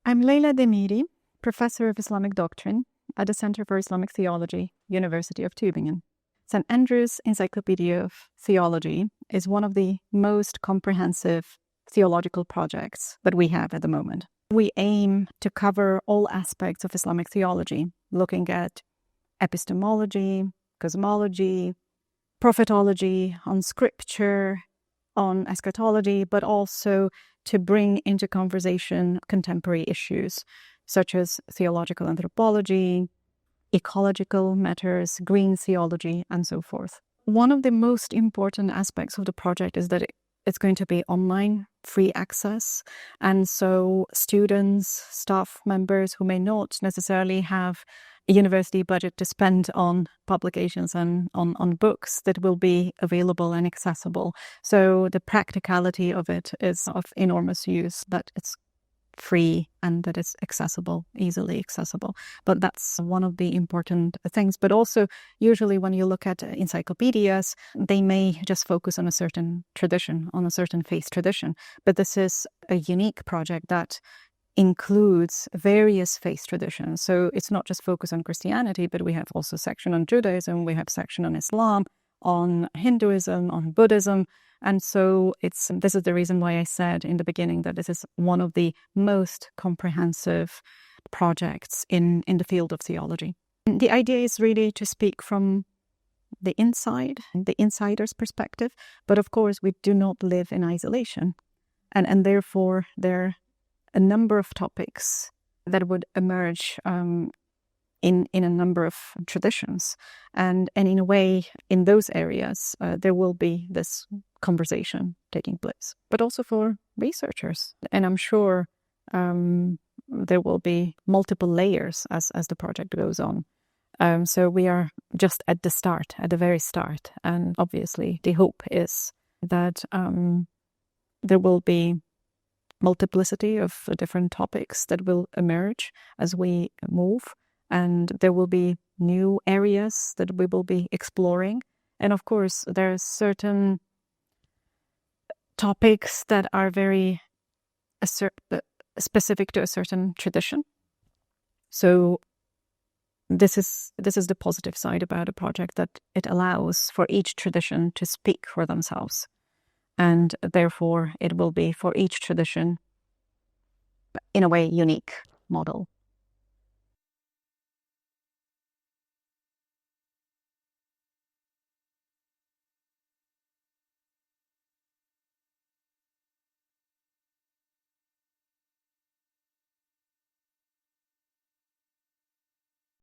I'm Lejla Demiri, Professor of Islamic Doctrine at the Center for Islamic Theology, University of Tübingen. St. Andrew's Encyclopaedia of Theology is one of the most comprehensive theological projects that we have at the moment. We aim to cover all aspects of Islamic theology, looking at epistemology, cosmology, prophetology, on scripture, on eschatology, but also to bring into conversation contemporary issues such as theological anthropology, ecological matters, green theology, and so forth. One of the most important aspects of the project is that it's going to be online, free access. And so students, staff members who may not necessarily have a university budget to spend on publications and on books, that will be available and accessible. So the practicality of it is of enormous use, that it's free and that it's accessible, easily accessible. But that's one of the important things. But also, usually when you look at encyclopedias, they may just focus on a certain tradition, on a certain faith tradition. But this is a unique project that includes various faith traditions. So it's not just focused on Christianity, but we have also section on Judaism, we have section on Islam, on Hinduism, on Buddhism. And so this is the reason why I said in the beginning that this is one of the most comprehensive projects in the field of theology. The idea is really to speak from the inside, the insider's perspective. But of course, we do not live in isolation. And therefore, there are a number of topics that would emerge in a number of traditions. And in a way, in those areas, there will be this conversation taking place, but also for researchers. And I'm sure there will be multiple layers as the project goes on. So we are just at the very start. And obviously, the hope is that there will be multiplicity of different topics that will emerge as we move. And there will be new areas that we will be exploring. And of course, there are certain topics that are very specific to a certain tradition. So this is the positive side about a project, that it allows for each tradition to speak for themselves. And therefore, it will be for each tradition, in a way, unique model.